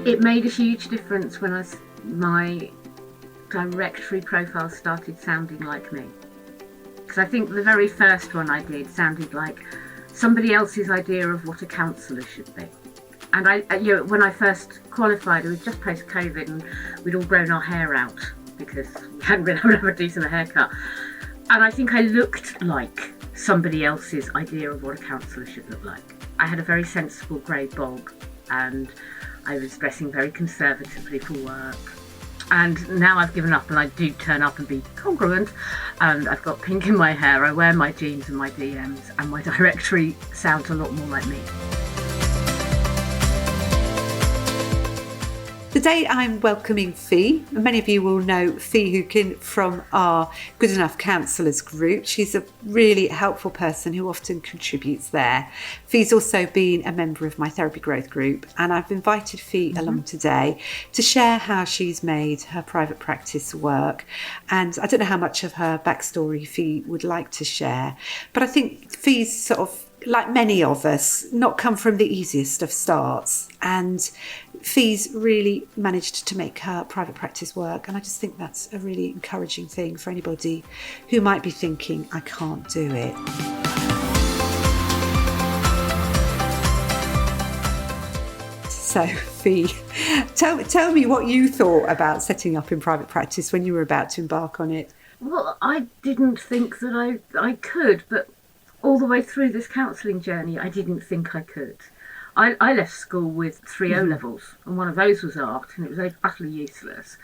It made a huge difference when my directory profile started sounding like me. Because I think the very first one I did sounded like somebody else's idea of what a counsellor should be. And when I first qualified, it was just post-COVID, and we'd all grown our hair out because we hadn't been able to have a decent haircut. And I think I looked like somebody else's idea of what a counsellor should look like. I had a very sensible grey bob, and I was dressing very conservatively for work. And now I've given up, and I do turn up and be congruent. And I've got pink in my hair, I wear my jeans and my DMs, and my directory sounds a lot more like me. Today I'm welcoming Fee. Many of you will know Fee Hewkin from our Good Enough Counsellors group. She's a really helpful person who often contributes there. Fee's also been a member of my therapy growth group, and I've invited Fee along today to share how she's made her private practice work. And I don't know how much of her backstory Fee would like to share, but I think Fee's sort of, like many of us, not come from the easiest of starts, and Fee's really managed to make her private practice work, and I just think that's a really encouraging thing for anybody who might be thinking, I can't do it. So Fee, tell me what you thought about setting up in private practice when you were about to embark on it. Well, I didn't think that I could, but all the way through this counselling journey, I didn't think I could. I left school with 3 O-levels, and one of those was art, and it was utterly useless.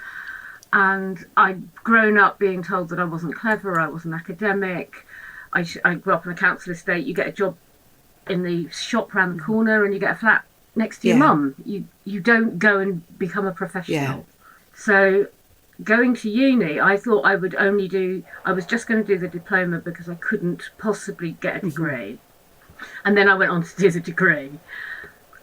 And I'd grown up being told that I wasn't clever, I wasn't academic. I grew up on a council estate. You get a job in the shop round the corner, and you get a flat next to your mum. You don't go and become a professional. Yeah. So going to uni, I thought I was just going to do the diploma because I couldn't possibly get a degree. And then I went on to do the degree.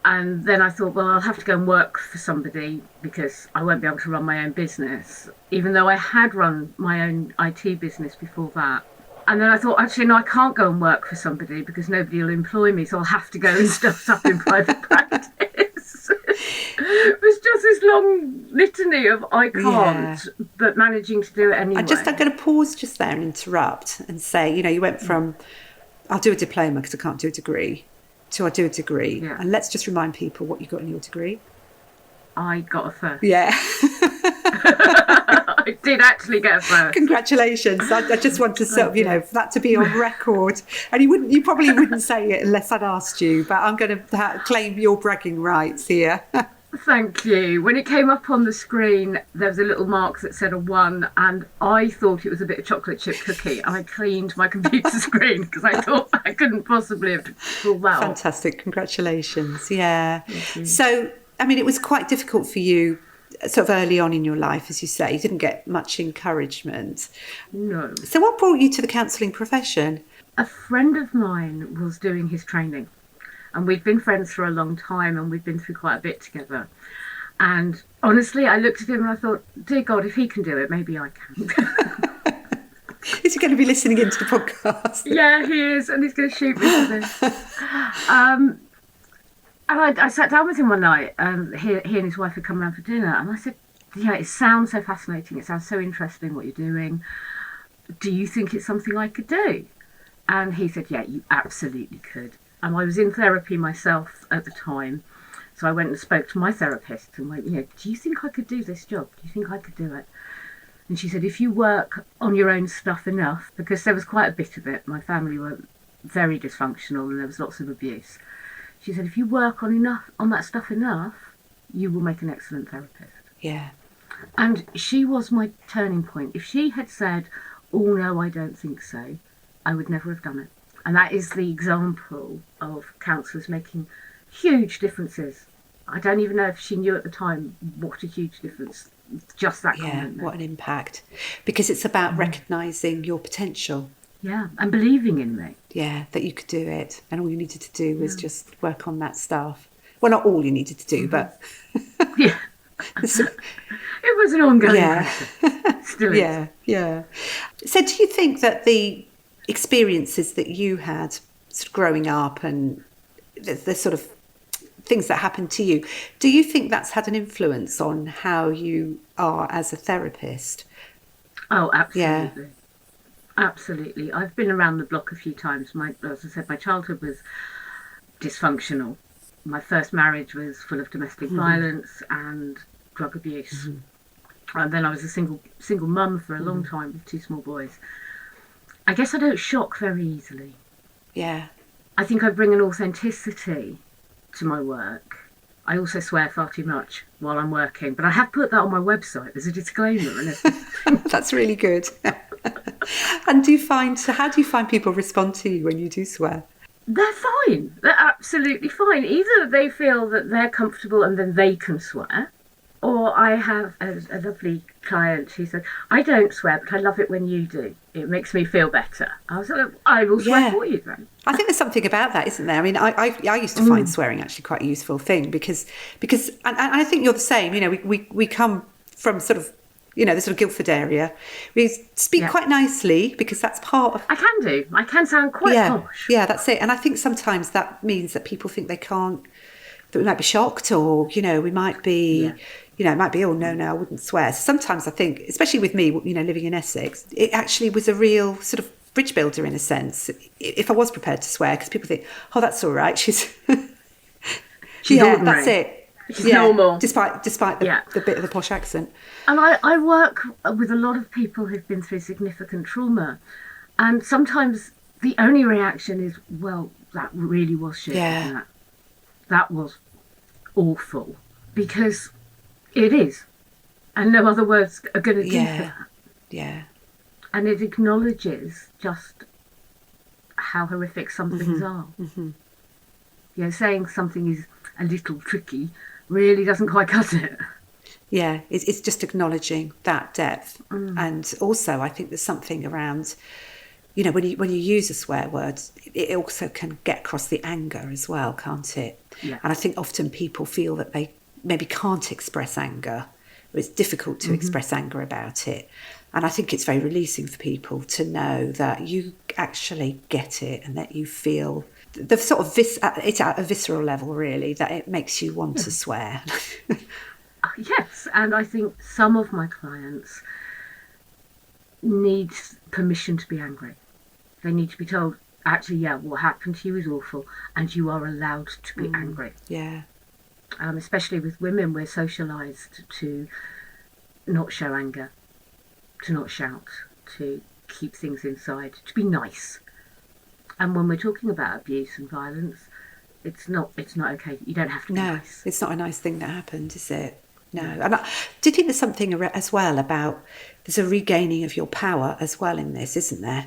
And then I thought, well, I'll have to go and work for somebody because I won't be able to run my own business, even though I had run my own IT business before that. And then I thought, actually, no, I can't go and work for somebody because nobody will employ me, so I'll have to go and stuff up in private practice. It was just this long litany of I can't, but managing to do it anyway. I'm going to pause just there and interrupt and say, you went from I'll do a diploma because I can't do a degree to I'll do a degree. Yeah. And let's just remind people what you got in your degree. I got a first. Yeah. I did actually get a first. Congratulations. I just want to sort of, for that to be on record. And you probably wouldn't say it unless I'd asked you, but I'm going to claim your bragging rights here. Thank you. When it came up on the screen, there was a little mark that said a 1, and I thought it was a bit of chocolate chip cookie. I cleaned my computer screen because I thought I couldn't possibly have pulled that off. Fantastic. Congratulations. Yeah. So, it was quite difficult for you sort of early on in your life, as you say. You didn't get much encouragement. No. So what brought you to the counselling profession? A friend of mine was doing his training. And we'd been friends for a long time, and we'd been through quite a bit together. And honestly, I looked at him and I thought, dear God, if he can do it, maybe I can. Is he going to be listening into the podcast? Yeah, he is, and he's going to shoot me for this. And I sat down with him one night, and he and his wife had come round for dinner, and I said, it sounds so fascinating, it sounds so interesting what you're doing. Do you think it's something I could do? And he said, yeah, you absolutely could. And I was in therapy myself at the time. So I went and spoke to my therapist and went, do you think I could do this job? Do you think I could do it? And she said, if you work on your own stuff enough, because there was quite a bit of it. My family were very dysfunctional and there was lots of abuse. She said, if you work on that stuff enough, you will make an excellent therapist. Yeah. And she was my turning point. If she had said, oh no, I don't think so, I would never have done it. And that is the example of counsellors making huge differences. I don't even know if she knew at the time what a huge difference just that comment made. What an impact. Because it's about recognising your potential. Yeah, and believing in me. Yeah, that you could do it. And all you needed to do was just work on that stuff. Well, not all you needed to do, but... Yeah. It was an ongoing process. Still is. Yeah. So do you think that the experiences that you had sort of growing up and the sort of things that happen to you. Do you think that's had an influence on how you are as a therapist? Oh, Yeah. absolutely. Absolutely. I've been around the block a few times. As I said, my childhood was dysfunctional. My first marriage was full of domestic violence and drug abuse. And then I was a single mum for a long time with 2 small boys. I guess I don't shock very easily. Yeah. I think I bring an authenticity to my work. I also swear far too much while I'm working, but I have put that on my website as a disclaimer and everything. That's really good. And how do you find people respond to you when you do swear? They're fine. They're absolutely fine. Either they feel that they're comfortable and then they can swear, or I have a lovely client who said, I don't swear, but I love it when you do. It makes me feel better. I was like, I will swear for you then. I think there's something about that, isn't there? I mean, I used to find swearing actually quite a useful thing because and I think you're the same. You know, we come from sort of, you know, the sort of Guildford area. We speak quite nicely because that's part of... I can do. I can sound quite posh. Yeah, that's it. And I think sometimes that means that people think they can't, that we might be shocked, or, you know, we might be... You know, it might be, oh, no, I wouldn't swear. So sometimes I think, especially with me, you know, living in Essex, it actually was a real sort of bridge builder in a sense. If I was prepared to swear, because people think, oh, that's all right. She's ordinary. That's it. She's normal. Despite the bit of the posh accent. And I work with a lot of people who've been through significant trauma. And sometimes the only reaction is, well, that really was shit. Yeah. That was awful. Because... it is. And no other words are going to do for that. Yeah. And it acknowledges just how horrific some things are. You know, saying something is a little tricky really doesn't quite cut it. Yeah, it's just acknowledging that depth. And also, I think there's something around, you know, when you use a swear word, it also can get across the anger as well, can't it? Yeah. And I think often people feel that they maybe can't express anger, or it's difficult to express anger about it. And I think it's very releasing for people to know that you actually get it and that you feel the sort of it's at a visceral level, really, that it makes you want to swear. Yes, and I think some of my clients need permission to be angry. They need to be told, actually, yeah, what happened to you is awful, and you are allowed to be angry. Yeah. Especially with women, we're socialised to not show anger, to not shout, to keep things inside, to be nice. And when we're talking about abuse and violence, it's not okay. You don't have to be nice. It's not a nice thing that happened, is it? No. And do you think there's something as well about, there's a regaining of your power as well in this, isn't there?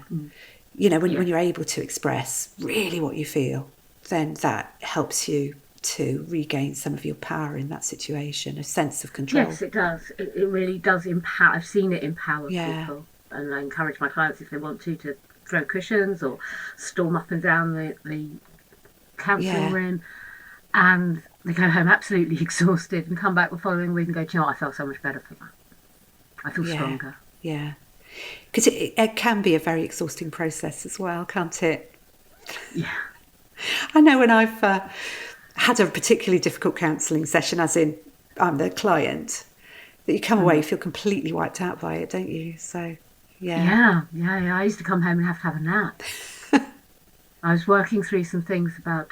You know, when you're able to express really what you feel, then that helps you to regain some of your power in that situation, a sense of control. Yes, it does. It really does empower. I've seen it empower people, and I encourage my clients, if they want to throw cushions or storm up and down the counselling room, and they go home absolutely exhausted and come back the following week and go, do you know what, I felt so much better for that. I feel stronger. Yeah. Because it can be a very exhausting process as well, can't it? Yeah. I know when I've had a particularly difficult counselling session, as in I'm the client, that you come away, you feel completely wiped out by it, don't you? So, Yeah. I used to come home and have to have a nap. I was working through some things about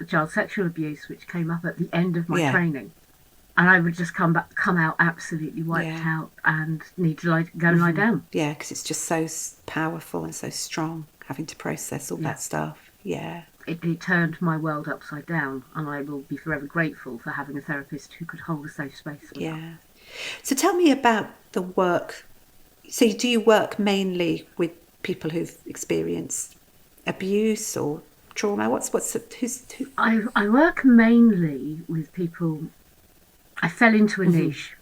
child sexual abuse, which came up at the end of my training. And I would just come out absolutely wiped out and need to go and lie down. Yeah, because it's just so powerful and so strong, having to process all that stuff. Yeah. It turned my world upside down, and I will be forever grateful for having a therapist who could hold a safe space for that. So tell me about the work. So do you work mainly with people who've experienced abuse or trauma? Who? I work mainly with people. I fell into a niche.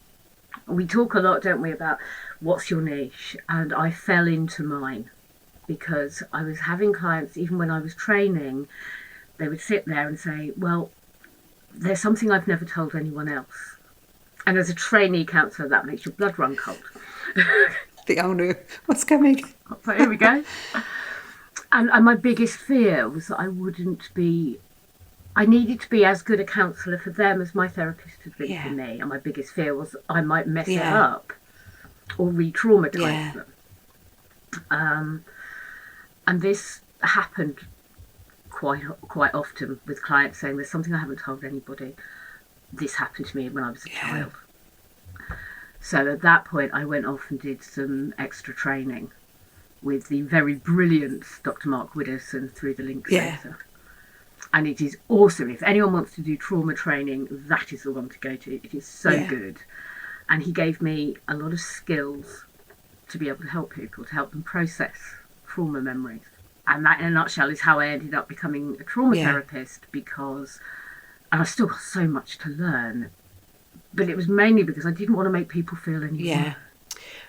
We talk a lot, don't we, about what's your niche, and I fell into mine. Because I was having clients, even when I was training, they would sit there and say, well, there's something I've never told anyone else. And as a trainee counsellor, that makes your blood run cold. Oh no, what's coming? But here we go. And my biggest fear was that I wouldn't be I needed to be as good a counsellor for them as my therapist had been for Yeah. me. And my biggest fear was I might mess it Yeah. up or re-traumatise Yeah. them. And this happened quite often with clients saying, there's something I haven't told anybody. This happened to me when I was a child. So at that point, I went off and did some extra training with the very brilliant Dr. Mark Widdowson through the Link Centre. And it is awesome. If anyone wants to do trauma training, that is the one to go to. It is so good. And he gave me a lot of skills to be able to help people, to help them process trauma memories. And that, in a nutshell, is how I ended up becoming a trauma therapist, because, and I've still got so much to learn, but it was mainly because I didn't want to make people feel any worse.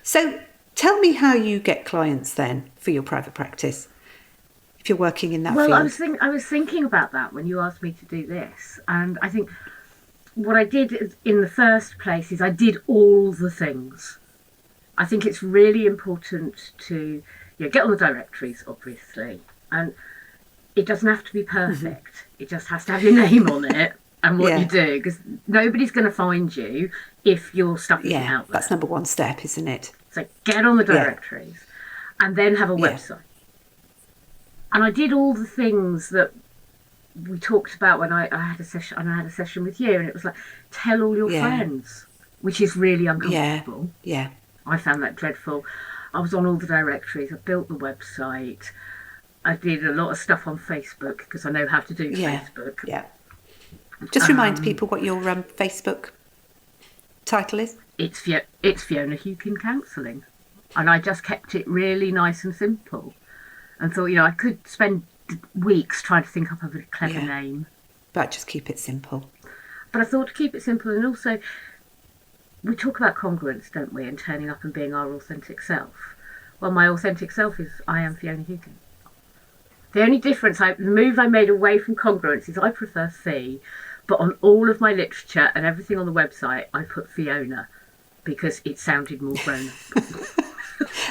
So tell me how you get clients then for your private practice, if you're working in that field. Well, I was thinking about that when you asked me to do this, and I think what I did in the first place is I did all the things. I think it's really important to get on the directories, obviously, and it doesn't have to be perfect. It just has to have your name on it and what you do, because nobody's going to find you if your stuff isn't out there. That's number one step, isn't it? So get on the directories and then have a website. And I did all the things that we talked about when I had a session. And I had a session with you, and it was like, tell all your friends, which is really uncomfortable. Yeah. I found that dreadful. I was on all the directories. I built the website. I did a lot of stuff on Facebook because I know how to do Facebook. Yeah. Just remind people what your Facebook title is. It's Fiona Hewkin Counselling, and I just kept it really nice and simple, and thought I could spend weeks trying to think up of a clever name, but just keep it simple. But I thought to keep it simple, and also we talk about congruence, don't we, and turning up and being our authentic self. Well, my authentic self is I am Fiona Hewkin. The only difference, the move I made away from congruence is I prefer Fee, but on all of my literature and everything on the website, I put Fiona because it sounded more grown up.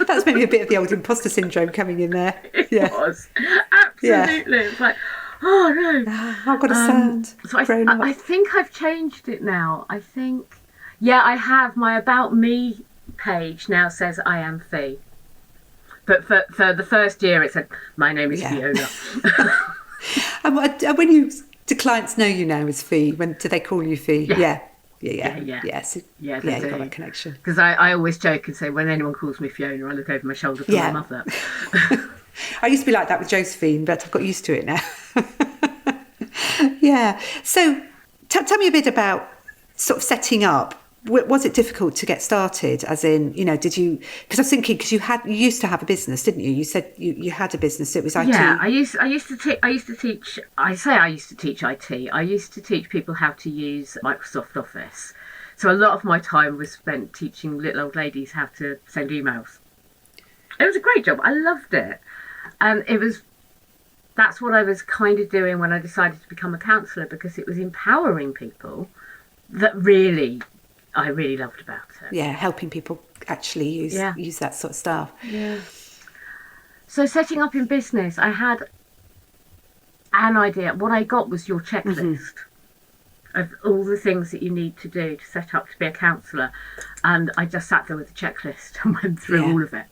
That's maybe a bit of the old imposter syndrome coming in there. It was. Absolutely. It's like, oh no. I've got to sound grown up. I think I've changed it now. I think, I have. My About Me page now says I am Fee. But for the first year, it said, my name is Fiona. And do clients know you now as Fee? Do they call you Fee? Yeah. So, you've got that connection. Because I always joke and say, when anyone calls me Fiona, I look over my shoulder for my mother. I used to be like that with Josephine, but I've got used to it now. So tell me a bit about sort of setting up. Was it difficult to get started? As in, did you? Because I was thinking, because you used to have a business, didn't you? You said you had a business. It was IT. Yeah, I used to teach. I used to teach IT. I used to teach people how to use Microsoft Office. So a lot of my time was spent teaching little old ladies how to send emails. It was a great job. I loved it, and that's what I was kind of doing when I decided to become a counsellor, because it was empowering people that I really loved about it. Yeah, helping people actually use that sort of stuff. Yeah. So setting up in business, I had an idea. What I got was your checklist of all the things that you need to do to set up to be a counsellor. And I just sat there with a checklist and went through all of it.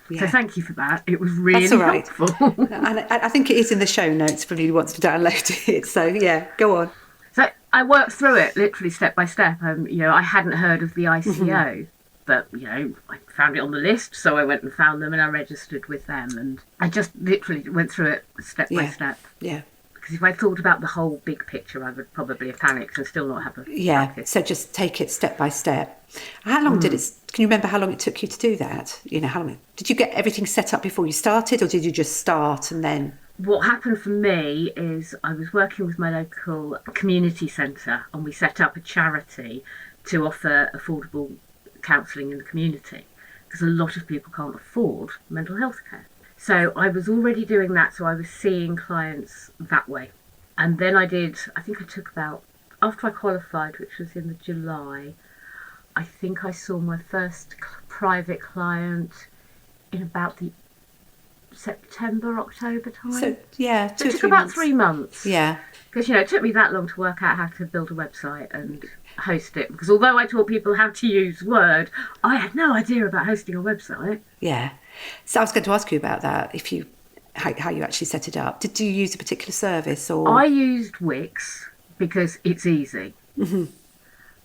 Yeah. So thank you for that. It was really helpful. And I think it is in the show notes for anyone who wants to download it. So go on. So I worked through it literally step by step. I hadn't heard of the ICO, but I found it on the list, so I went and found them and I registered with them, and I just literally went through it step by step. Yeah. Because if I thought about the whole big picture, I would probably have panicked and still not have a practice. So just take it step by step. How long did it? Can you remember how long it took you to do that? How long did you get everything set up before you started, or did you just start and then? What happened for me is I was working with my local community centre, and we set up a charity to offer affordable counselling in the community, because a lot of people can't afford mental health care. So I was already doing that, so I was seeing clients that way. And then I took about, after I qualified, which was in the July, I think I saw my first private client in about the September, October time. So, yeah, So it took about 3 months. Yeah. Because, it took me that long to work out how to build a website and host it. Because although I taught people how to use Word, I had no idea about hosting a website. Yeah. So I was going to ask you about that, how you actually set it up. Did you use a particular service or? I used Wix because it's easy. Mm-hmm.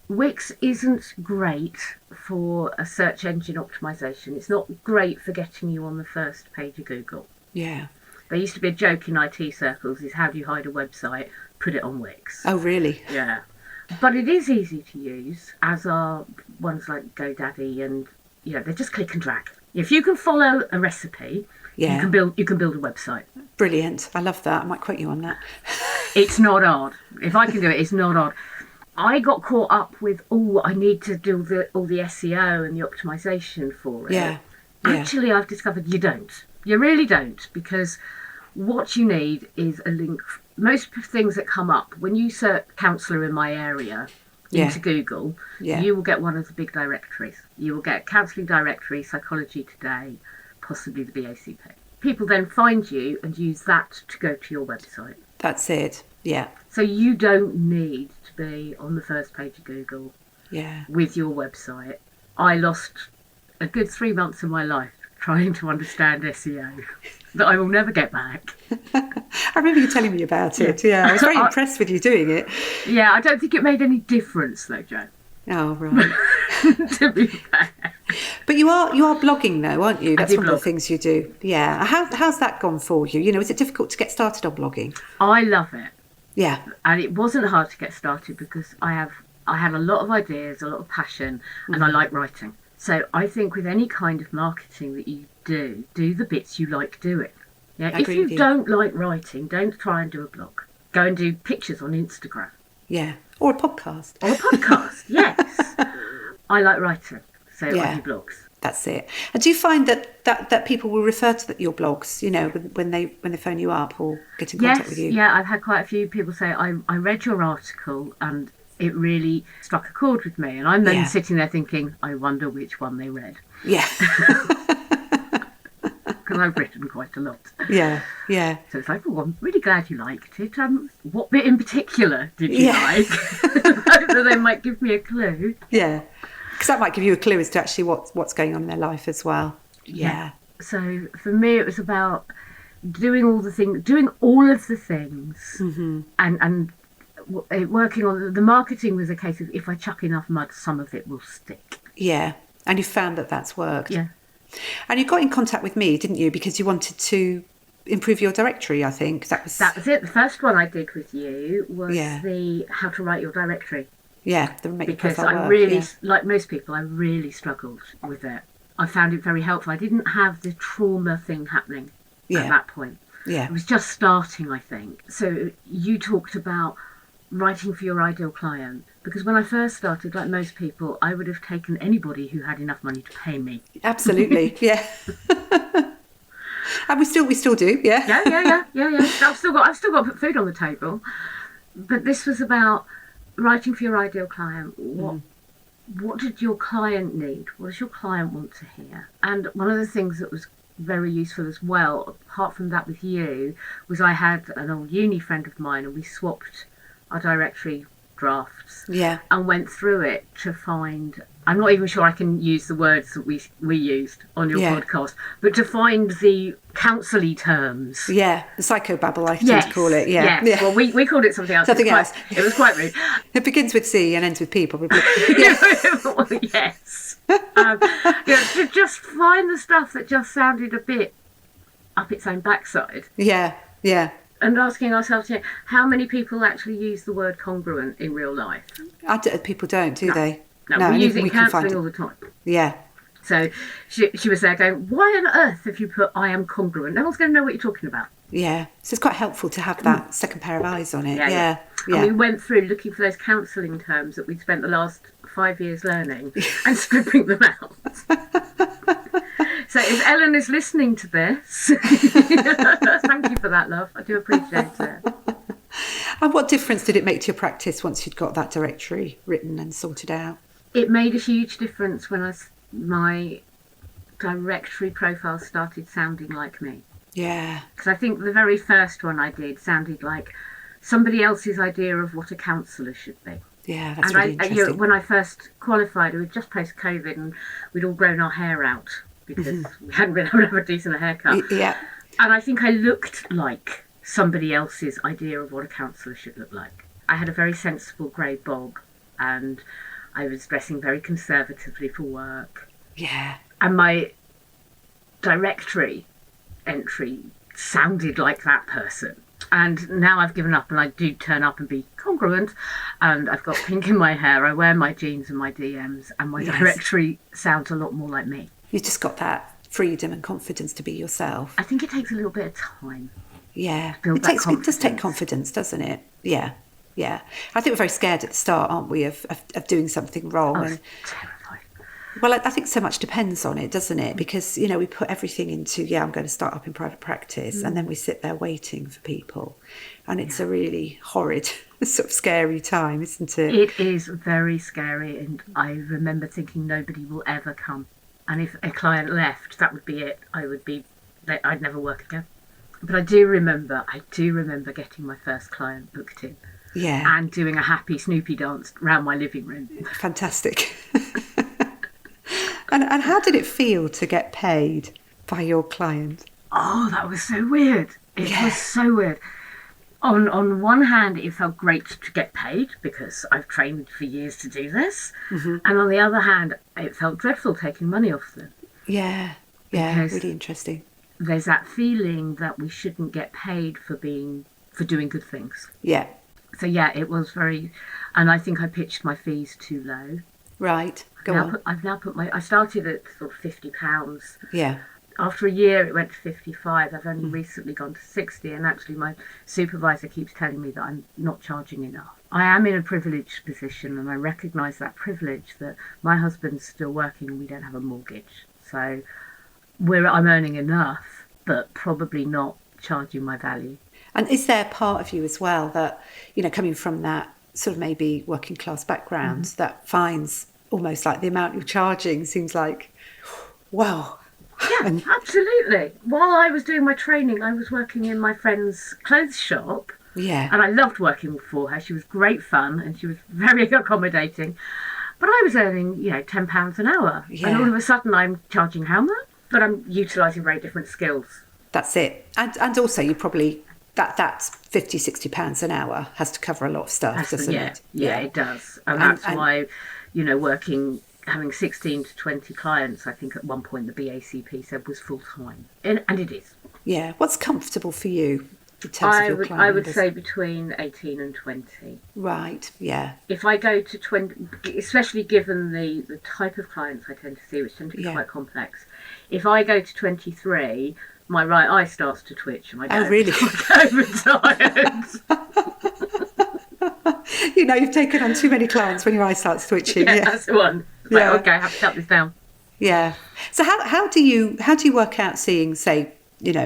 Wix isn't great for a search engine optimization. It's not great for getting you on the first page of Google. Yeah. There used to be a joke in IT circles, is how do you hide a website? Put it on Wix. Oh, really? Yeah. But it is easy to use, as are ones like GoDaddy, and they're just click and drag. If you can follow a recipe, you can build a website. Brilliant. I love that. I might quote you on that. It's not hard. If I can do it, it's not hard. I got caught up with, I need to do all the SEO and the optimization for it. Yeah. Actually, I've discovered you don't. You really don't, because what you need is a link. Most things that come up, when you search counsellor in my area into Google, you will get one of the big directories. You will get counselling directory, psychology today, possibly the BACP. People then find you and use that to go to your website. That's it. Yeah. So you don't need to be on the first page of Google with your website. I lost a good 3 months of my life trying to understand SEO that I will never get back. I remember you telling me about it. Yeah, I was very impressed with you doing it. Yeah, I don't think it made any difference though, Jo. Oh, right. To be fair. But you are blogging though, aren't you? That's one of the blog. things you do. Yeah. How's that gone for you? Is it difficult to get started on blogging? I love it. Yeah. And it wasn't hard to get started because I have a lot of ideas, a lot of passion, and I like writing. So I think with any kind of marketing that you do the bits you like doing. Yeah. If you don't like writing, don't try and do a blog. Go and do pictures on Instagram. Yeah. Or a podcast. Yes. I like writing, so I do blogs. That's it. And do you find that people will refer to your blogs, when they phone you up or get in contact with you? Yeah, I've had quite a few people say, I read your article and it really struck a chord with me. And I'm then sitting there thinking, I wonder which one they read. Yeah. Because I've written quite a lot. Yeah. So it's like, I'm really glad you liked it. What bit in particular did you like? So they might give me a clue. Yeah. Because that might give you a clue as to actually what's going on in their life as well. Yeah. So for me, it was about doing all of the things, and working on the marketing was a case of if I chuck enough mud, some of it will stick. Yeah. And you found that's worked. Yeah. And you got in contact with me, didn't you? Because you wanted to improve your directory, I think. That was it. The first one I did with you was the how to write your directory. Yeah, because I really, like most people, I really struggled with it. I found it very helpful. I didn't have the trauma thing happening at that point. Yeah. It was just starting, I think. So you talked about writing for your ideal client. Because when I first started, like most people, I would have taken anybody who had enough money to pay me. Absolutely, yeah. And we still do, yeah. Yeah. I've still got to put food on the table. But this was about writing for your ideal client. What did your client need? What does your client want to hear? And one of the things that was very useful as well, apart from that with you, was I had an old uni friend of mine and we swapped our directory drafts and went through it to find, I'm not even sure I can use the words that we used on your podcast, but to find the counselling terms. Yeah, the psychobabble, I tend to call it. Yeah. Well, we called it something else. It was quite rude. It begins with C and ends with P, probably. Well, yes. To just find the stuff that just sounded a bit up its own backside. Yeah. And asking ourselves, how many people actually use the word congruent in real life? People don't, do they? No, we use it in counselling all the time. Yeah. So she was there going, why on earth have you put I am congruent? No one's going to know what you're talking about. Yeah. So it's quite helpful to have that second pair of eyes on it. Yeah. And we went through looking for those counselling terms that we'd spent the last 5 years learning and stripping them out. So if Ellen is listening to this, thank you for that, love. I do appreciate it. And what difference did it make to your practice once you'd got that directory written and sorted out? It made a huge difference when my directory profile started sounding like me. Yeah. Because I think the very first one I did sounded like somebody else's idea of what a counsellor should be. Yeah, that's And really interesting. when I first qualified, it was just post-COVID, and we'd all grown our hair out because we hadn't been able to have a decent haircut. Yeah. And I think I looked like somebody else's idea of what a counsellor should look like. I had a very sensible grey bob, and I was dressing very conservatively for work. Yeah. And my directory entry sounded like that person. And now I've given up, and I do turn up and be congruent, and I've got pink in my hair, I wear my jeans and my DMs, and my directory sounds a lot more like me. You've just got that freedom and confidence to be yourself. I think it takes a little bit of time. Yeah. It does take confidence, doesn't it? Yeah. Yeah. I think we're very scared at the start, aren't we, of doing something wrong. It's terrifying. Well, I think so much depends on it, doesn't it? Because, you know, we put everything into, I'm going to start up in private practice, and then we sit there waiting for people. And it's a really horrid, sort of scary time, isn't it? It is very scary, and I remember thinking nobody will ever come. And if a client left, that would be it. I'd never work again. But I do remember getting my first client booked in. Yeah. And doing a happy Snoopy dance around my living room. Fantastic. And how did it feel to get paid by your client? Oh, that was so weird. It was so weird. On one hand, it felt great to get paid because I've trained for years to do this. Mm-hmm. And on the other hand, it felt dreadful taking money off them. Yeah, Because really interesting. There's that feeling that we shouldn't get paid for doing good things. Yeah. So yeah, it was very, and I think I pitched my fees too low. Right. Go on. I started at sort of £50. Yeah. After a year, it went to 55. I've only recently gone to 60, and actually my supervisor keeps telling me that I'm not charging enough. I am in a privileged position, and I recognise that privilege, that my husband's still working and we don't have a mortgage. So I'm earning enough, but probably not charging my value. And is there a part of you as well that, you know, coming from that sort of maybe working class background, that finds almost like the amount you're charging seems like, wow. Yeah, absolutely. While I was doing my training, I was working in my friend's clothes shop. Yeah. And I loved working for her. She was great fun and she was very accommodating. But I was earning, £10 an hour. Yeah. And all of a sudden I'm charging how much? But I'm utilising very different skills. That's it. And also you probably, that's £50-60 an hour has to cover a lot of stuff, doesn't it? Yeah, it does. And that's why, having 16 to 20 clients, I think at one point the BACP said was full time. And it is. Yeah. What's comfortable for you in terms of your client? I would say between 18 and 20. Right, yeah. If I go to 20, especially given the type of clients I tend to see, which tend to be quite complex, if I go to 23, my right eye starts to twitch and I get really? overtired. You've taken on too many clients when your eye starts twitching. Yeah, that's the one. Yeah. Okay, I have to shut this down. Yeah. So how do you work out seeing, say,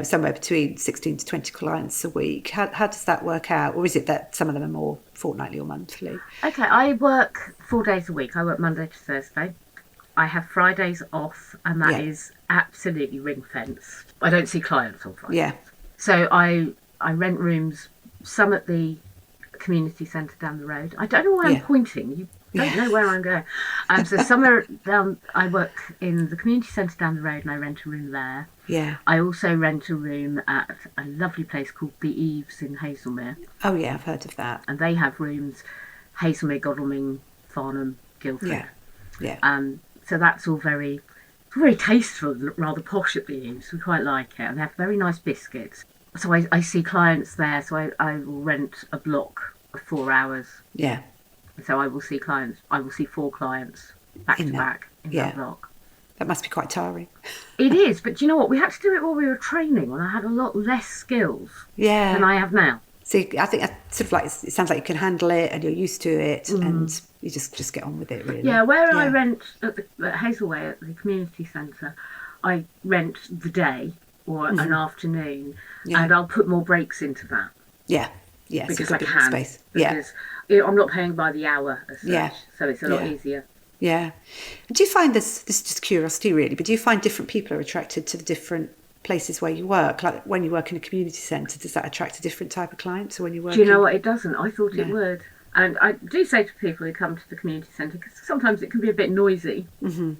somewhere between 16 to 20 clients a week? How does that work out? Or is it that some of them are more fortnightly or monthly? Okay, I work 4 days a week. I work Monday to Thursday. I have Fridays off, and that is absolutely ring-fenced. I don't see clients on Fridays. Yeah. So I rent rooms, some at the community centre down the road. I don't know why I'm pointing. You don't know where I'm going. So somewhere down, I work in the community centre down the road and I rent a room there. Yeah. I also rent a room at a lovely place called The Eaves in Hazelmere. Oh yeah, I've heard of that. And they have rooms, Hazelmere, Godalming, Farnham, Guildford. Yeah. Yeah. So that's all very tasteful, rather posh at The Eaves. We quite like it. And they have very nice biscuits. So I see clients there, so I will rent a block of 4 hours. Yeah. So I will see 4 clients back to back in that block. That must be quite tiring. It is, but do you know what? We had to do it while we were training when I had a lot less skills than I have now. So I think sort of like, it sounds like you can handle it and you're used to it and you just get on with it, really. Yeah, I rent at Hazelway at the community centre, I rent the day or an afternoon and I'll put more breaks into that. Yeah. Yeah, because I can. Space. Because I'm not paying by the hour as such, so it's a lot easier. Yeah. And do you find this is just curiosity really, but do you find different people are attracted to the different places where you work? Like when you work in a community centre, does that attract a different type of client to when you work? Do you know what? It doesn't. I thought it would. And I do say to people who come to the community centre, because sometimes it can be a bit noisy. Mm-hmm.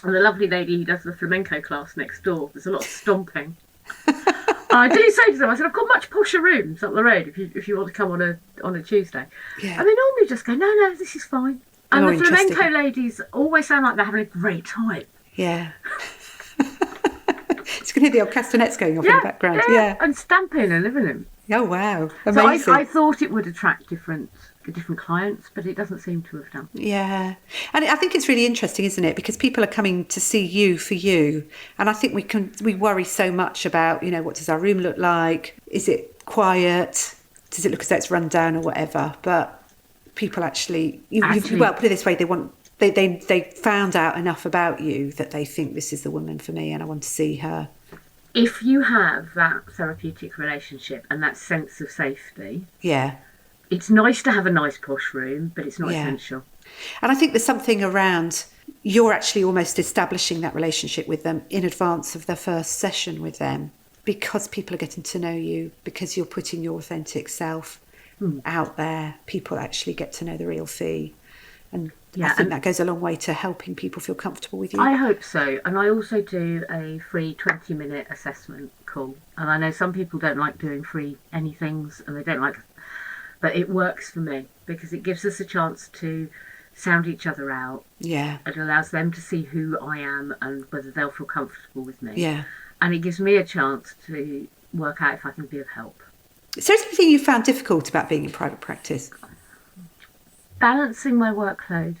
And the lovely lady who does the flamenco class next door, there's a lot of stomping. I do say to them, I said, I've got much posher rooms up the road if you want to come on a Tuesday. Yeah. And they normally just go, no, this is fine. And the flamenco ladies always sound like they're having a great time. Yeah. You can hear the old castanets going off in the background. Yeah. And stamping and living them. Oh, wow. Amazing. So I thought it would attract different clients, but it doesn't seem to have done. Yeah. And I think it's really interesting, isn't it? Because people are coming to see you for you. And I think we worry so much about, what does our room look like? Is it quiet? Does it look as though it's run down or whatever? But people actually, well, put it this way, they found out enough about you that they think this is the woman for me and I want to see her. If you have that therapeutic relationship and that sense of safety, it's nice to have a nice posh room, but it's not essential. And I think there's something around you're actually almost establishing that relationship with them in advance of the first session with them, because people are getting to know you, because you're putting your authentic self out there. People actually get to know the real Fee. And I think that goes a long way to helping people feel comfortable with you. I hope so. And I also do a free 20-minute assessment call. And I know some people don't like doing free anythings, and they don't like... But it works for me because it gives us a chance to sound each other out. Yeah. It allows them to see who I am and whether they'll feel comfortable with me. Yeah. And it gives me a chance to work out if I can be of help. Is there anything you found difficult about being in private practice? Balancing my workload.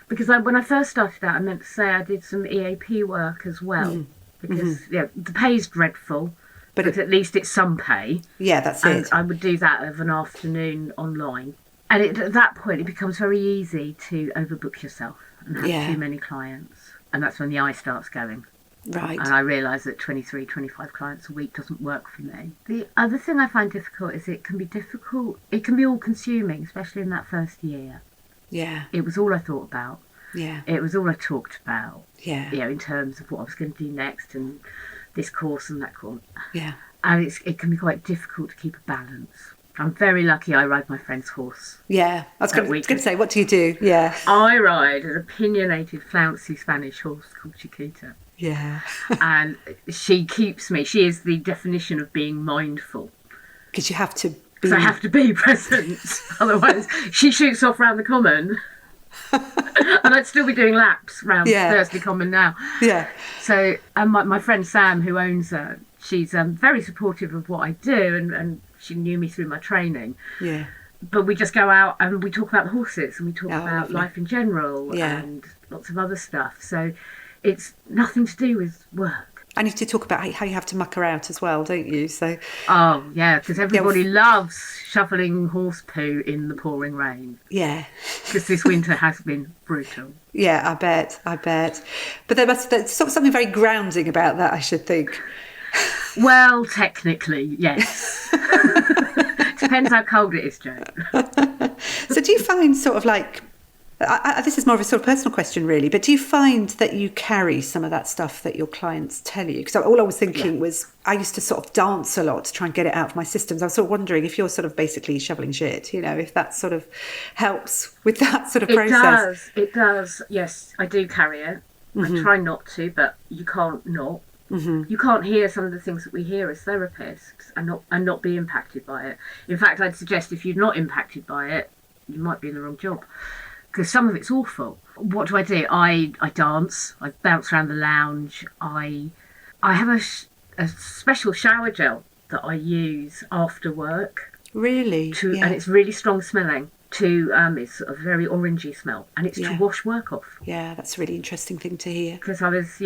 Because when I first started out, I meant to say I did some EAP work as well. Because the pay's dreadful, but at least it's some pay. Yeah, that's it. I would do that of an afternoon online. And at that point, it becomes very easy to overbook yourself and have too many clients. And that's when the eye starts going. Right. And I realise that 23, 25 clients a week doesn't work for me. The other thing I find difficult is it can be all-consuming, especially in that first year. Yeah. It was all I thought about. Yeah. It was all I talked about. Yeah. In terms of what I was going to do next and this course and that course. Yeah. And it can be quite difficult to keep a balance. I'm very lucky I ride my friend's horse. Yeah. I was going to say, what do you do? Yeah. I ride an opinionated, flouncy Spanish horse called Chiquita. Yeah. And she keeps me. She is the definition of being mindful. Because you have to be... Because I have to be present. Otherwise, she shoots off round the common. And I'd still be doing laps round Thursday Common now. Yeah. So, and my friend Sam, who owns her, she's very supportive of what I do, and she knew me through my training. Yeah. But we just go out and we talk about the horses, and we talk about life in general and lots of other stuff. So it's nothing to do with work. And you have to talk about how you have to muck her out as well, don't you? So, oh, yeah, because everybody loves shoveling horse poo in the pouring rain. Yeah. Because this winter has been brutal. Yeah, I bet. But there's something very grounding about that, I should think. Well, technically, yes. Depends how cold it is, Jo. So do you find sort of like... this is more of a sort of personal question, really, but do you find that you carry some of that stuff that your clients tell you? Because all I was thinking was I used to sort of dance a lot to try and get it out of my systems. I was sort of wondering if you're sort of basically shoveling shit, if that sort of helps with that sort of process. It does. Yes, I do carry it. Mm-hmm. I try not to, but you can't not. Mm-hmm. You can't hear some of the things that we hear as therapists and not be impacted by it. In fact, I'd suggest if you're not impacted by it, you might be in the wrong job. Because some of it's awful. What do? I dance. I bounce around the lounge. I have a special shower gel that I use after work. Really? And it's really strong smelling. It's a very orangey smell, and it's to wash work off. Yeah, that's a really interesting thing to hear. Because I was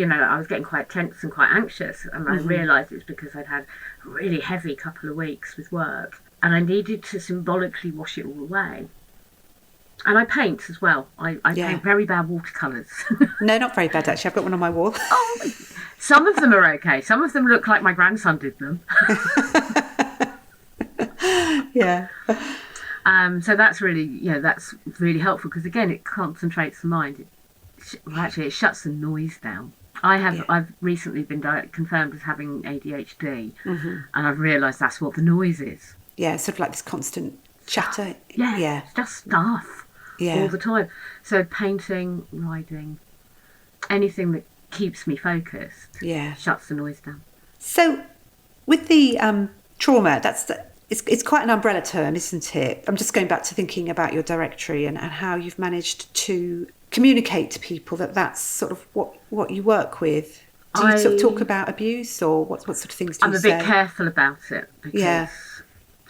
getting quite tense and quite anxious, and I realised it was because I'd had a really heavy couple of weeks with work, and I needed to symbolically wash it all away. And I paint as well. I paint very bad watercolours. No, not very bad, actually. I've got one on my wall. Oh, some of them are okay. Some of them look like my grandson did them. Yeah. So that's really helpful because, again, it concentrates the mind. It shuts the noise down. I've recently been confirmed as having ADHD, and I've realised that's what the noise is. Yeah, sort of like this constant chatter. Yeah. It's just stuff all the time. So painting, writing, anything that keeps me focused shuts the noise down. So with the trauma, it's quite an umbrella term, isn't it? I'm just going back to thinking about your directory and how you've managed to communicate to people that that's sort of what you work with. Do you sort of talk about abuse, or what sort of things do you say? I'm a bit careful about it because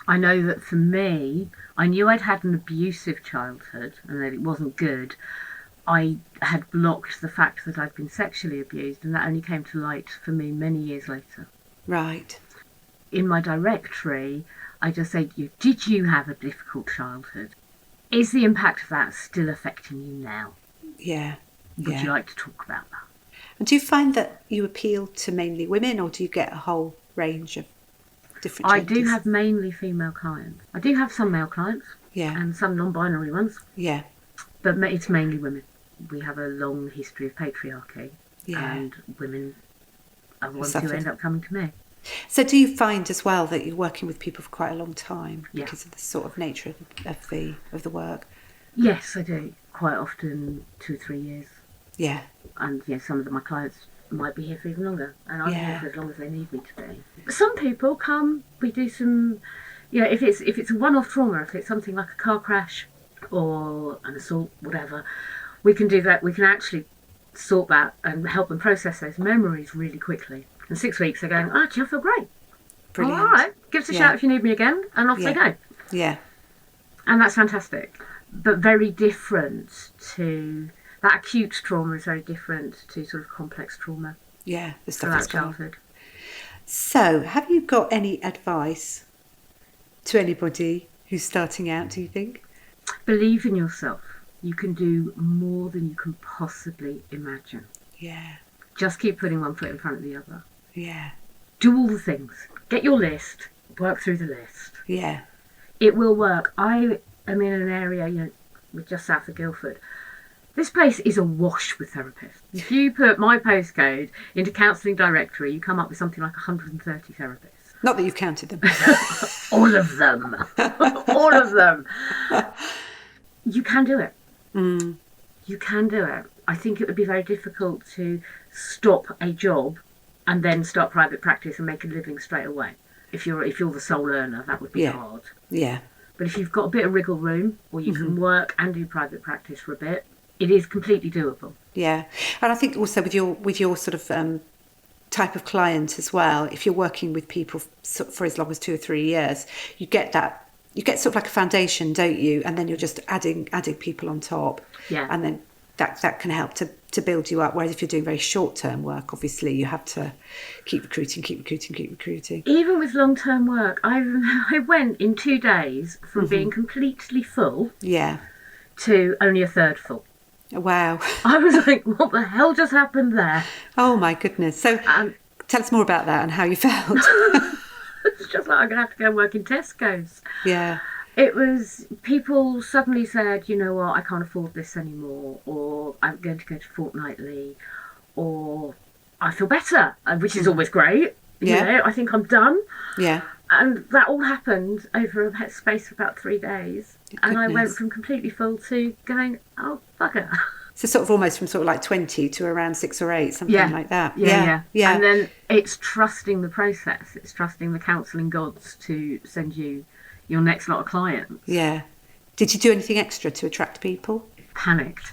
I know that for me, I knew I'd had an abusive childhood and that it wasn't good. I had blocked the fact that I'd been sexually abused, and that only came to light for me many years later. Right. In my directory, I just say to you, did you have a difficult childhood? Is the impact of that still affecting you now? Yeah. Would you like to talk about that? And do you find that you appeal to mainly women, or do you get a whole range of different genders? I do have mainly female clients. I do have some male clients, and some non-binary ones. Yeah. But it's mainly women. We have a long history of patriarchy, and women are the ones who end up coming to me. So do you find as well that you're working with people for quite a long time because of the sort of nature of the work? Yes, I do. Quite often 2 or 3 years. Yeah. And some of my clients might be here for even longer, and I'm here for as long as they need me to be. Some people come, we do some, if it's a one-off trauma, if it's something like a car crash or an assault, whatever, we can do that. We can actually sort that and help them process those memories really quickly. In 6 weeks, they're going, I feel great. Brilliant. All right, give us a shout if you need me again, and off they go. Yeah. And that's fantastic. But very different to... That acute trauma is very different to sort of complex trauma. Yeah, the stuff that's childhood. So, have you got any advice to anybody who's starting out, do you think? Believe in yourself. You can do more than you can possibly imagine. Yeah. Just keep putting one foot in front of the other. Yeah. Do all the things. Get your list. Work through the list. Yeah. It will work. I am in an area, we're just south of Guildford. This place is awash with therapists. If you put my postcode into counselling directory, you come up with something like 130 therapists. Not that you've counted them. All of them. All of them. You can do it. You can do it. I think it would be very difficult to stop a job and then start private practice and make a living straight away. If you're the sole earner, that would be hard. Yeah. But if you've got a bit of wriggle room, or you can work and do private practice for a bit, it is completely doable. Yeah. And I think also with your sort of type of client as well, if you're working with people for as long as 2 or 3 years, you get sort of like a foundation, don't you? And then you're just adding people on top. Yeah. And then that can help to build you up. Whereas if you're doing very short-term work, obviously you have to keep recruiting. Even with long-term work, I went in 2 days from being completely full to only a third full. Wow. I was like, what the hell just happened there? Oh my goodness. So tell us more about that and how you felt. It's just like I'm going to have to go and work in Tesco's. Yeah. It was, people suddenly said, you know what, I can't afford this anymore, or I'm going to go to fortnightly, or I feel better, which is always great. Yeah. I think I'm done. Yeah. And that all happened over a space of about 3 days. And I went from completely full to going, oh, bugger. So sort of almost from sort of like 20 to around 6 or 8, something like that. Yeah. And then it's trusting the process. It's trusting the counselling gods to send you your next lot of clients. Yeah. Did you do anything extra to attract people? Panicked.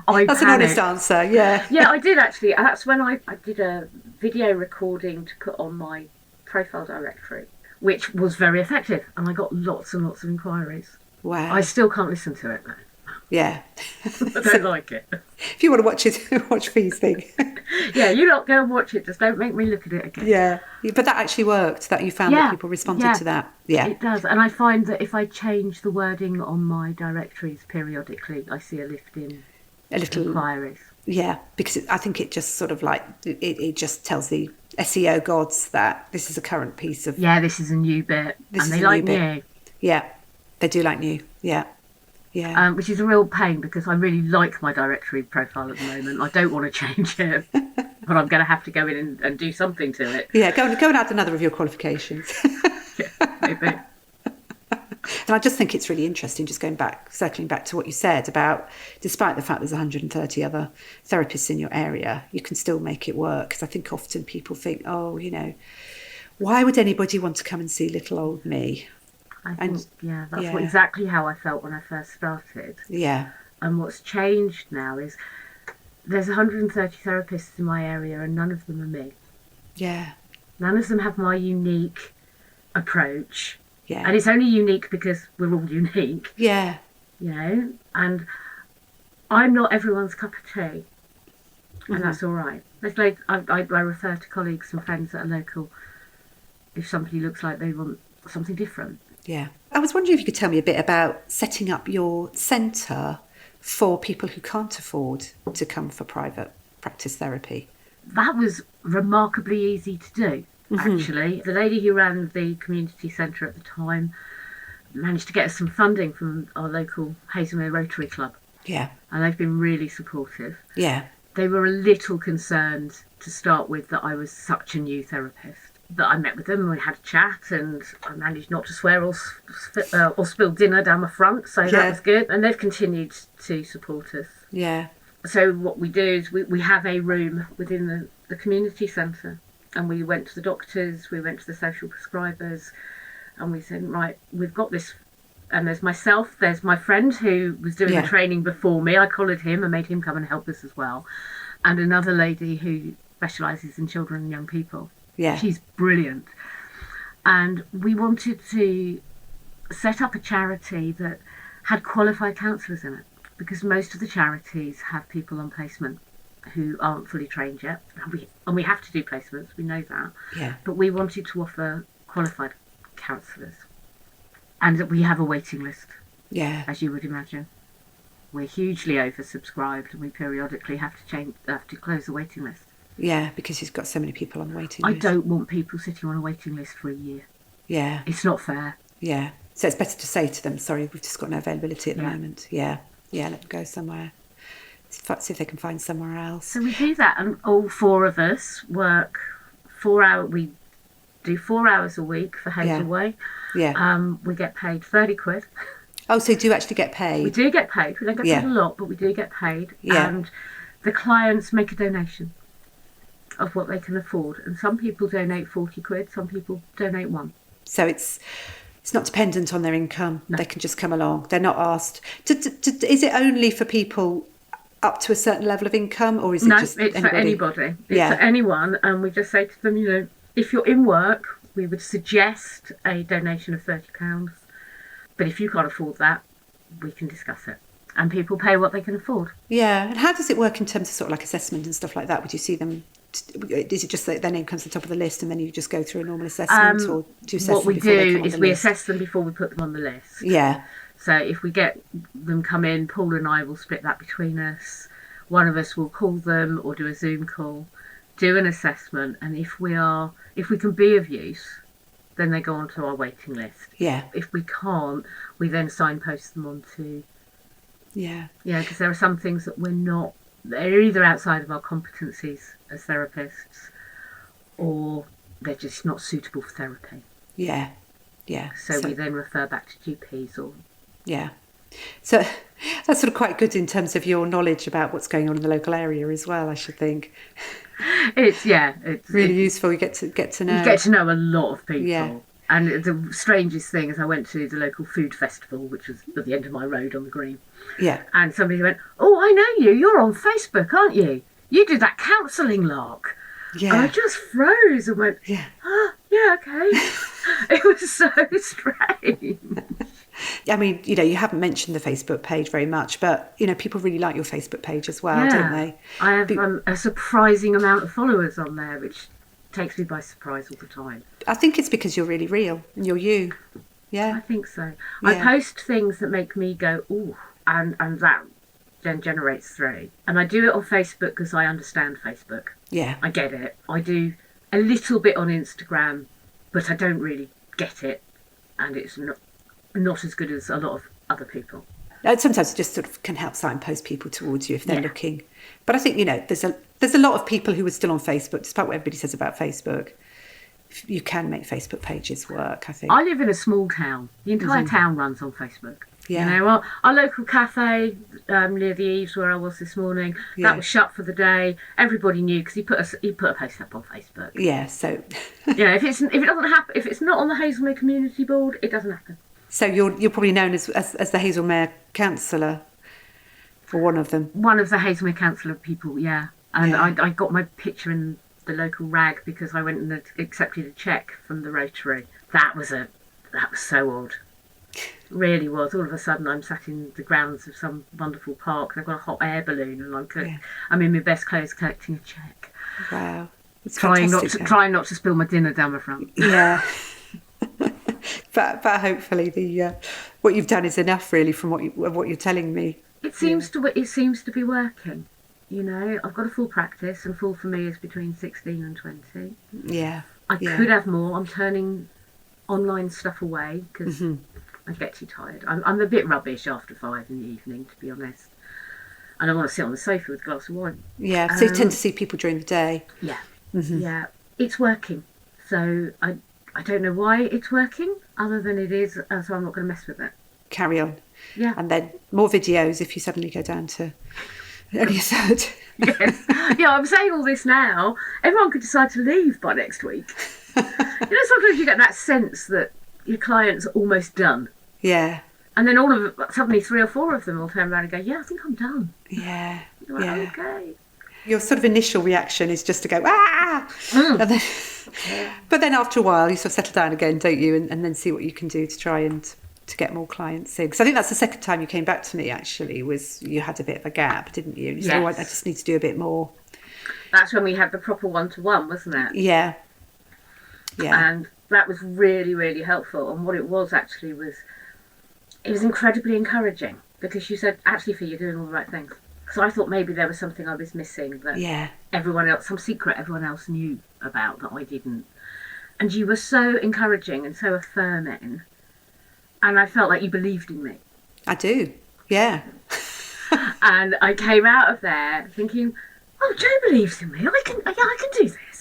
That's an honest answer, yeah. Yeah, I did actually. That's when I did a video recording to put on my profile directory, which was very effective, and I got lots and lots of inquiries. Wow. I still can't listen to it though. Yeah. I don't like it. If you want to watch it, watch Fee's thing. Yeah, you lot go and watch it, just don't make me look at it again. Yeah. But that actually worked, that you found that people responded to that. Yeah. It does. And I find that if I change the wording on my directories periodically, I see a lift in inquiries. Yeah, because I think it just sort of like, it just tells the SEO gods that this is a current piece of... Yeah, this is a new bit. And they like new. Yeah, they do like new. Yeah. Yeah. which is a real pain because I really like my directory profile at the moment. I don't want to change it, but I'm going to have to go in and do something to it. Yeah, go and add another of your qualifications. Yeah, maybe. And I just think it's really interesting, just circling back to what you said about, despite the fact there's 130 other therapists in your area, you can still make it work. Because I think often people think, oh, why would anybody want to come and see little old me? I think, that's exactly how I felt when I first started. Yeah. And what's changed now is there's 130 therapists in my area and none of them are me. Yeah. None of them have my unique approach. Yeah. And it's only unique because we're all unique. Yeah. And I'm not everyone's cup of tea. And that's all right. It's like I refer to colleagues and friends that are local if somebody looks like they want something different. Yeah. I was wondering if you could tell me a bit about setting up your centre for people who can't afford to come for private practice therapy. That was remarkably easy to do, actually. The lady who ran the community centre at the time managed to get us some funding from our local Hazelmere Rotary Club. Yeah. And they've been really supportive. Yeah. They were a little concerned to start with that I was such a new therapist. But I met with them and we had a chat and I managed not to swear or spill dinner down my front, so that was good. And they've continued to support us. Yeah. So what we do is we have a room within the community centre, and we went to the doctors, we went to the social prescribers, and we said, right, we've got this. And there's myself, there's my friend who was doing the training before me. I collared him and made him come and help us as well. And another lady who specialises in children and young people. Yeah. She's brilliant. And we wanted to set up a charity that had qualified counsellors in it, because most of the charities have people on placement who aren't fully trained yet. And we have to do placements, we know that. Yeah. But we wanted to offer qualified counsellors. And that we have a waiting list. Yeah. As you would imagine. We're hugely oversubscribed and we periodically have to close the waiting list. Yeah, because you've got so many people on the waiting list. I don't want people sitting on a waiting list for a year. Yeah. It's not fair. Yeah. So it's better to say to them, sorry, we've just got no availability at the moment. Yeah. Yeah, let them go somewhere. See if they can find somewhere else. So we do that, and all four of us work 4 hours. We do 4 hours a week for Hazelway. Yeah. We get paid 30 quid. Oh, so you do actually get paid? We do get paid. We don't get paid a lot, but we do get paid. Yeah. And the clients make a donation of what they can afford. And some people donate 40 quid, some people donate one. So it's not dependent on their income. No. They can just come along. They're not asked. Is it only for people up to a certain level of income, or is it just it's anybody? For anybody. It's for anyone. And we just say to them, if you're in work, we would suggest a donation of £30. But if you can't afford that, we can discuss it. And people pay what they can afford. Yeah. And how does it work in terms of sort of like assessment and stuff like that? Would you see them? Is it just that their name comes to the top of the list and then you just go through a normal assessment, or do you assess what them we before they do come on is the we list? assess them before we put them on the list. Yeah. So if we get them come in, Paul and I will split that between us. One of us will call them or do a Zoom call, do an assessment, and if we can be of use, then they go onto our waiting list. Yeah. If we can't, we then signpost them onto. Yeah. Yeah, because there are some things that they're either outside of our competencies as therapists, or they're just not suitable for therapy. Yeah. Yeah. So we then refer back to GPs or. Yeah. So that's sort of quite good in terms of your knowledge about what's going on in the local area as well, I should think. It's really useful. You get to know. You get to know a lot of people. Yeah. And the strangest thing is I went to the local food festival, which was at the end of my road on the green. Yeah. And somebody went, "Oh, I know you. You're on Facebook, aren't you? You did that counselling lark." Yeah. And I just froze and went, "Yeah, yeah, okay." It was so strange. I mean, you haven't mentioned the Facebook page very much, but people really like your Facebook page as well, don't they? I have a surprising amount of followers on there, which takes me by surprise all the time. I think it's because you're really real and you're you. Yeah, I think so. Yeah. I post things that make me go, ooh, and that then generates through. And I do it on Facebook because I understand Facebook. Yeah. I get it. I do a little bit on Instagram, but I don't really get it. And it's not as good as a lot of other people. Sometimes it just sort of can help signpost people towards you if they're looking. But I think, you know, there's a lot of people who are still on Facebook, despite what everybody says about Facebook. You can make Facebook pages work, I think. I live in a small town. The entire town runs on Facebook. Yeah. You know, our local cafe near the Eaves where I was this morning, that was shut for the day. Everybody knew because he put a post up on Facebook. Yeah, so you know, if it doesn't happen, if it's not on the Hazelmere Community Board, it doesn't happen. So you're probably known as the Hazelmere counsellor, or one of them. One of the Hazelmere counsellor people, yeah. And I got my picture in the local rag because I went and accepted a cheque from the Rotary. That was so odd. Really was. All of a sudden I'm sat in the grounds of some wonderful park and I've got a hot air balloon and I'm in my best clothes collecting a cheque. Wow. It's trying not to spill my dinner down my front. Yeah. but hopefully what you've done is enough really from what you're telling me. It seems to be working. You know, I've got a full practice and full for me is between 16 and 20. Yeah. I could have more. I'm turning online stuff away because I get too tired. I'm a bit rubbish after 5 in the evening, to be honest. And I want to sit on the sofa with a glass of wine. Yeah, so you tend to see people during the day. Yeah, yeah. It's working. So I don't know why it's working, other than it is, so I'm not going to mess with it. Carry on. Yeah. And then more videos if you suddenly go down to only a third. Yes. Yeah, I'm saying all this now. Everyone could decide to leave by next week. You know, sometimes you get that sense that your client's almost done. Yeah. And then suddenly 3 or 4 of them will turn around and go, yeah, I think I'm done. Yeah. You're like, okay. Your sort of initial reaction is just to go, ah! And then, but then after a while, you sort of settle down again, don't you? And then see what you can do to try and to get more clients in. Because I think that's the second time you came back to me, actually, was you had a bit of a gap, didn't you? You said, I just need to do a bit more. That's when we had the proper one-to-one, wasn't it? Yeah. Yeah. And that was really, really helpful. And what it was actually was, it was incredibly encouraging because you said, actually, Fee, you're doing all the right things. So I thought maybe there was something I was missing that everyone else, some secret everyone else knew about that I didn't. And you were so encouraging and so affirming. And I felt like you believed in me. I do, yeah. And I came out of there thinking, oh, Jo believes in me. I can do this.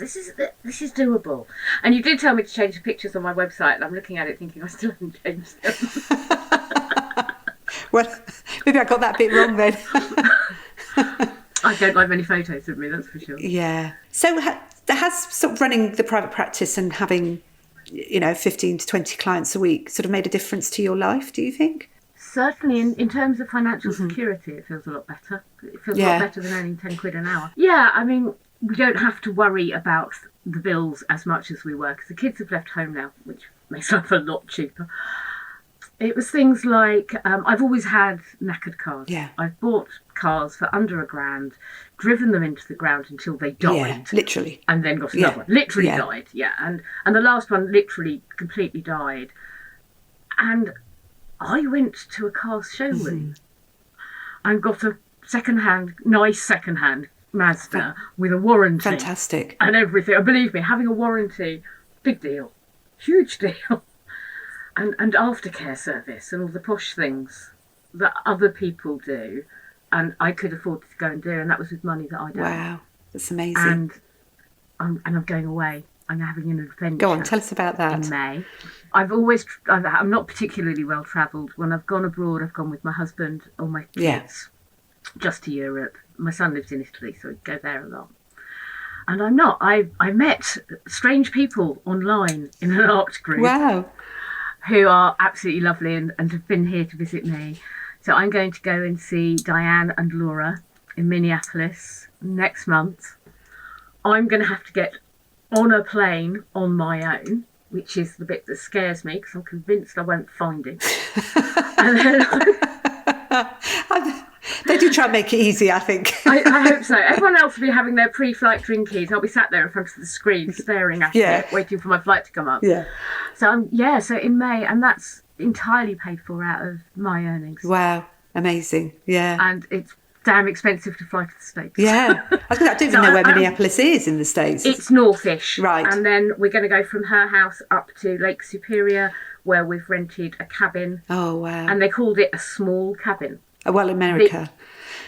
This is doable. And you did tell me to change the pictures on my website, and I'm looking at it thinking I still haven't changed them. Well, maybe I got that bit wrong then. I don't like many photos of me, that's for sure. Yeah. So has sort of running the private practice and having, 15 to 20 clients a week sort of made a difference to your life, do you think? Certainly in terms of financial security, it feels a lot better. It feels a lot better than earning 10 quid an hour. Yeah, I mean, we don't have to worry about the bills as much as we were because the kids have left home now, which makes life a lot cheaper. It was things like, I've always had knackered cars. Yeah. I've bought cars for under £1,000, driven them into the ground until they died. Yeah, literally. And then got another one. Literally died, yeah. And the last one literally completely died. And I went to a car showroom and got a nice second-hand Mazda with a warranty. Fantastic. And everything. And believe me, having a warranty, big deal. Huge deal. And aftercare service and all the posh things that other people do and I could afford to go and do, and that was with money that I don't. Wow, that's amazing. And I'm going away. I'm having an adventure. Go on, tell us about that. In May. I'm not particularly well travelled. When I've gone abroad, I've gone with my husband or my kids, just to Europe. My son lives in Italy, so we go there a lot. And I'm not. I met strange people online in an art group. Wow. Who are absolutely lovely and have been here to visit me. So I'm going to go and see Diane and Laura in Minneapolis next month. I'm going to have to get on a plane on my own, which is the bit that scares me because I'm convinced I won't find it. And then they do try and make it easy, I think. I hope so. Everyone else will be having their pre-flight drinkies. I'll be sat there in front of the screen staring at it, waiting for my flight to come up. Yeah. So in May, and that's entirely paid for out of my earnings. Wow, amazing. Yeah. And it's damn expensive to fly to the States. Yeah. I don't even know where Minneapolis is in the States. It's northish. Right. And then we're going to go from her house up to Lake Superior, where we've rented a cabin. Oh, wow. And they called it a small cabin. Well, America.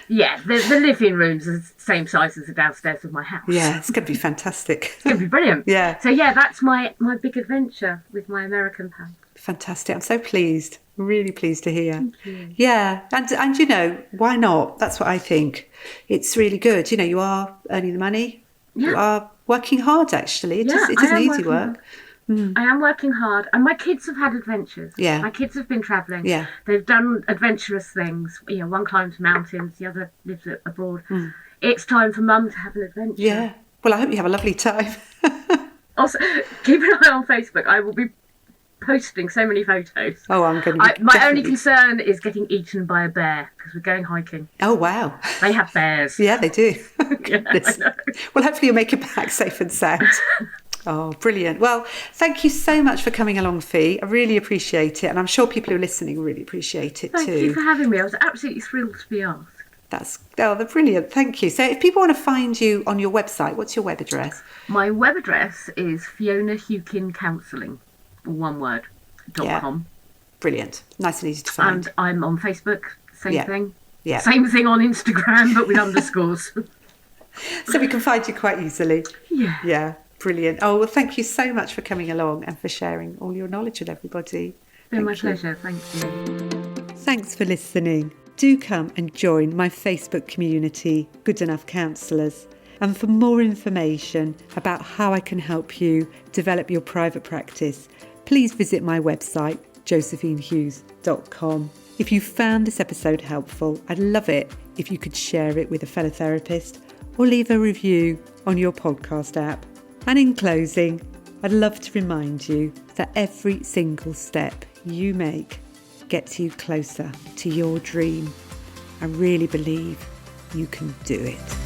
The living room's the same size as the downstairs of my house. Yeah, it's going to be fantastic. It's going to be brilliant. Yeah. So, that's my big adventure with my American pal. Fantastic. I'm so pleased. Really pleased to hear. Thank you. Yeah. And you know, why not? That's what I think. It's really good. You know, you are earning the money. Yeah. You are working hard, actually. It isn't easy work. I am working hard, and my kids have had adventures. Yeah. My kids have been travelling. Yeah. They've done adventurous things. You know, one climbs mountains, the other lives abroad. It's time for mum to have an adventure. Yeah. Well, I hope you have a lovely time. Also, keep an eye on Facebook. I will be posting so many photos. Oh, I'm going to be my only concern is getting eaten by a bear, because we're going hiking. Oh, wow. They have bears. Yeah, they do. Goodness. Yeah, well, hopefully you'll make it back safe and sound. Oh, brilliant. Well, thank you so much for coming along, Fee. I really appreciate it. And I'm sure people who are listening really appreciate it too. Thank you for having me. I was absolutely thrilled to be asked. They're brilliant. Thank you. So if people want to find you on your website, what's your web address? My web address is Fiona Hewkin Counselling, one word, .com. Brilliant. Nice and easy to find. And I'm on Facebook, same thing. Yeah. Same thing on Instagram, but with underscores. So we can find you quite easily. Yeah. Yeah. Brilliant. Oh, well, thank you so much for coming along and for sharing all your knowledge with everybody. Been my pleasure. Thank you. Thanks for listening. Do come and join my Facebook community, Good Enough Counsellors. And for more information about how I can help you develop your private practice, please visit my website, josephinehughes.com. If you found this episode helpful, I'd love it if you could share it with a fellow therapist or leave a review on your podcast app. And in closing, I'd love to remind you that every single step you make gets you closer to your dream. I really believe you can do it.